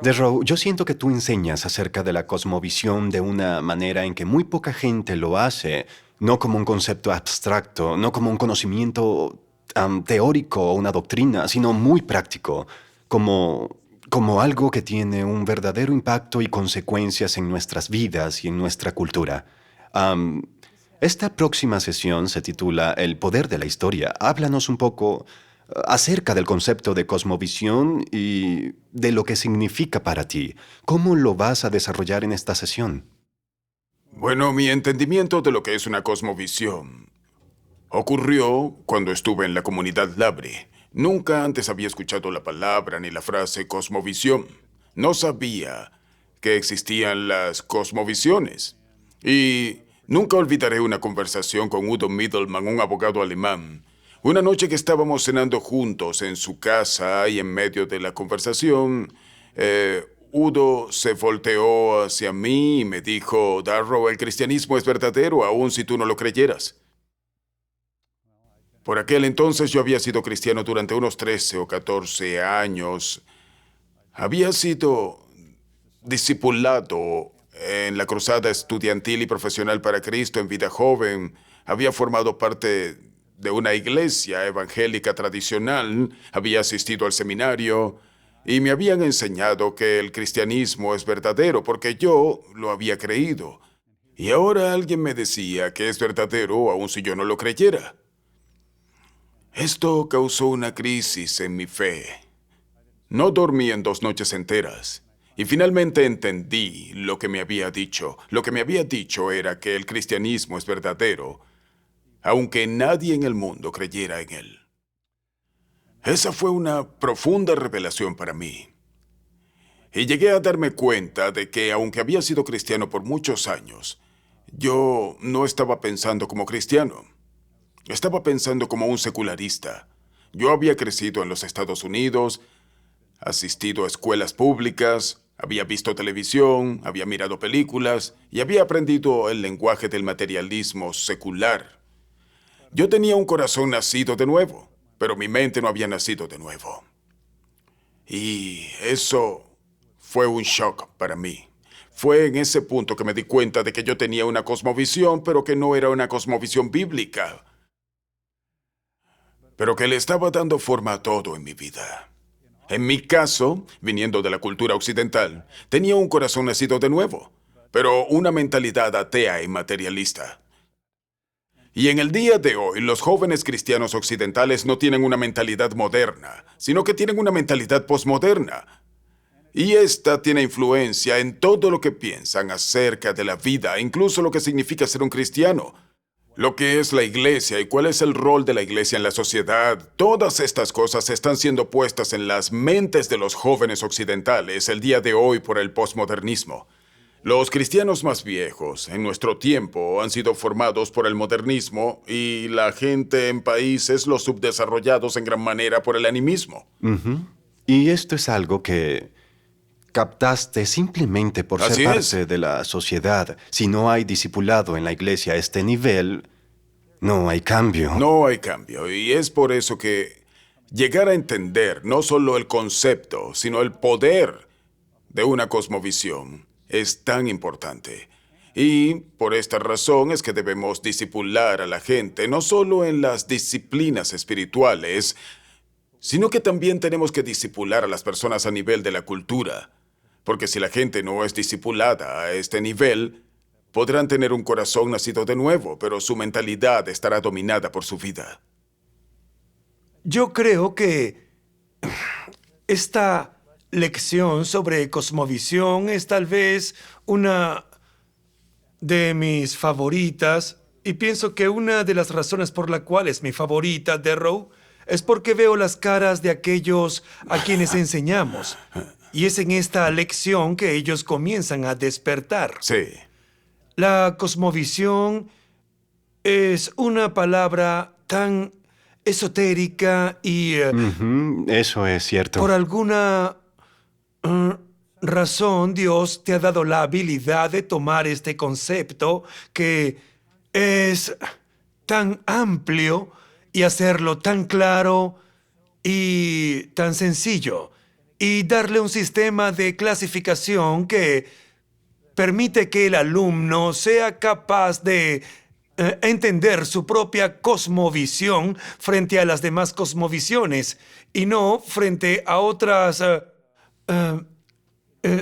Derrow, yo siento que tú enseñas acerca de la cosmovisión de una manera en que muy poca gente lo hace, no como un concepto abstracto, no como un conocimiento teórico o una doctrina, sino muy práctico, como algo que tiene un verdadero impacto y consecuencias en nuestras vidas y en nuestra cultura. Am, Esta próxima sesión se titula El poder de la historia. Háblanos un poco acerca del concepto de cosmovisión y de lo que significa para ti. ¿Cómo lo vas a desarrollar en esta sesión? Bueno, mi entendimiento de lo que es una cosmovisión ocurrió cuando estuve en la comunidad Labre. Nunca antes había escuchado la palabra ni la frase cosmovisión. No sabía que existían las cosmovisiones. Y nunca olvidaré una conversación con Udo Middleman, un abogado alemán. Una noche que estábamos cenando juntos en su casa y en medio de la conversación, Udo se volteó hacia mí y me dijo: Darrow, el cristianismo es verdadero, aun si tú no lo creyeras. Por aquel entonces yo había sido cristiano durante unos 13 o 14 años. Había sido discipulado en la cruzada estudiantil y profesional para Cristo en vida joven. Había formado parte de una iglesia evangélica tradicional. Había asistido al seminario y me habían enseñado que el cristianismo es verdadero porque yo lo había creído. Y ahora alguien me decía que es verdadero aun si yo no lo creyera. Esto causó una crisis en mi fe. No dormí en 2 noches enteras. Y finalmente entendí lo que me había dicho. Lo que me había dicho era que el cristianismo es verdadero, aunque nadie en el mundo creyera en él. Esa fue una profunda revelación para mí. Y llegué a darme cuenta de que, aunque había sido cristiano por muchos años, yo no estaba pensando como cristiano. Estaba pensando como un secularista. Yo había crecido en los Estados Unidos, asistido a escuelas públicas, había visto televisión, había mirado películas y había aprendido el lenguaje del materialismo secular. Yo tenía un corazón nacido de nuevo, pero mi mente no había nacido de nuevo. Y eso fue un shock para mí. Fue en ese punto que me di cuenta de que yo tenía una cosmovisión, pero que no era una cosmovisión bíblica, pero que le estaba dando forma a todo en mi vida. En mi caso, viniendo de la cultura occidental, tenía un corazón nacido de nuevo, pero una mentalidad atea y materialista. Y en el día de hoy, los jóvenes cristianos occidentales no tienen una mentalidad moderna, sino que tienen una mentalidad posmoderna. Y esta tiene influencia en todo lo que piensan acerca de la vida, incluso lo que significa ser un cristiano, lo que es la iglesia y cuál es el rol de la iglesia en la sociedad. Todas estas cosas están siendo puestas en las mentes de los jóvenes occidentales el día de hoy por el posmodernismo. Los cristianos más viejos en nuestro tiempo han sido formados por el modernismo y la gente en países los subdesarrollados en gran manera por el animismo. Y esto es algo que captaste simplemente por ser Así es. parte de la sociedad. Si no hay discipulado en la iglesia a este nivel, no hay cambio. No hay cambio y es por eso que llegar a entender no solo el concepto, sino el poder de una cosmovisión es tan importante. Y por esta razón es que debemos discipular a la gente, no solo en las disciplinas espirituales, sino que también tenemos que discipular a las personas a nivel de la cultura. Porque si la gente no es discipulada a este nivel, podrán tener un corazón nacido de nuevo, pero su mentalidad estará dominada por su vida. Yo creo que esta lección sobre cosmovisión es tal vez una de mis favoritas y pienso que una de las razones por la cual es mi favorita, Darrow, es porque veo las caras de aquellos a quienes enseñamos. Y es en esta lección que ellos comienzan a despertar. Sí, La cosmovisión es una palabra tan esotérica y Eso es cierto. por alguna eh, razón Dios te ha dado la habilidad de tomar este concepto que es tan amplio y hacerlo tan claro y tan sencillo. y darle un sistema de clasificación que permite que el alumno sea capaz de entender su propia cosmovisión frente a las demás cosmovisiones y no frente a otras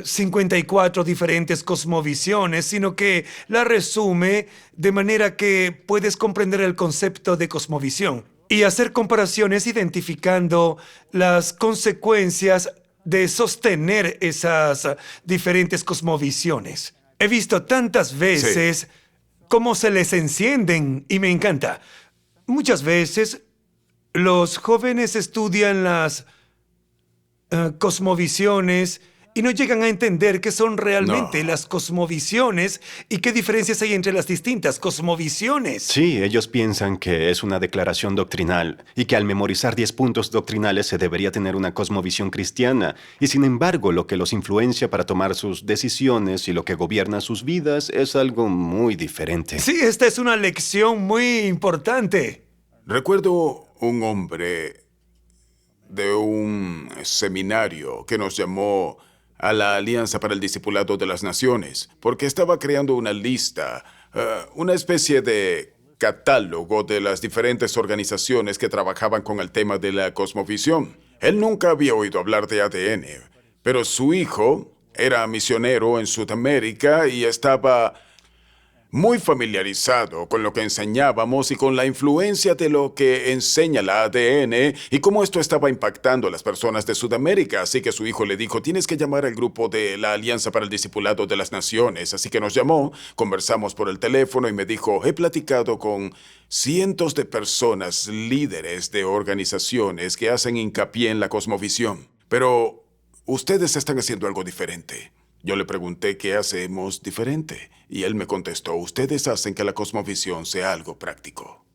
54 diferentes cosmovisiones, sino que la resume de manera que puedes comprender el concepto de cosmovisión y hacer comparaciones identificando las consecuencias de sostener esas diferentes cosmovisiones. He visto tantas veces cómo se les encienden y me encanta. Muchas veces los jóvenes estudian las cosmovisiones y no llegan a entender qué son realmente No. las cosmovisiones y qué diferencias hay entre las distintas cosmovisiones. Sí, ellos piensan que es una declaración doctrinal y que al memorizar 10 puntos doctrinales se debería tener una cosmovisión cristiana. Y sin embargo, lo que los influencia para tomar sus decisiones y lo que gobierna sus vidas es algo muy diferente. Sí, esta es una lección muy importante. Recuerdo un hombre de un seminario que nos llamó a la Alianza para el Discipulado de las Naciones, porque estaba creando una lista, una especie de catálogo de las diferentes organizaciones que trabajaban con el tema de la cosmovisión. Él nunca había oído hablar de ADN, pero su hijo era misionero en Sudamérica y estaba muy familiarizado con lo que enseñábamos y con la influencia de lo que enseña la ADN y cómo esto estaba impactando a las personas de Sudamérica. Así que su hijo le dijo, tienes que llamar al grupo de la Alianza para el Discipulado de las Naciones. Así que nos llamó, conversamos por el teléfono y me dijo, he platicado con cientos de personas, líderes de organizaciones que hacen hincapié en la cosmovisión. Pero ustedes están haciendo algo diferente. Yo le pregunté qué hacemos diferente y él me contestó, ustedes hacen que la cosmovisión sea algo práctico.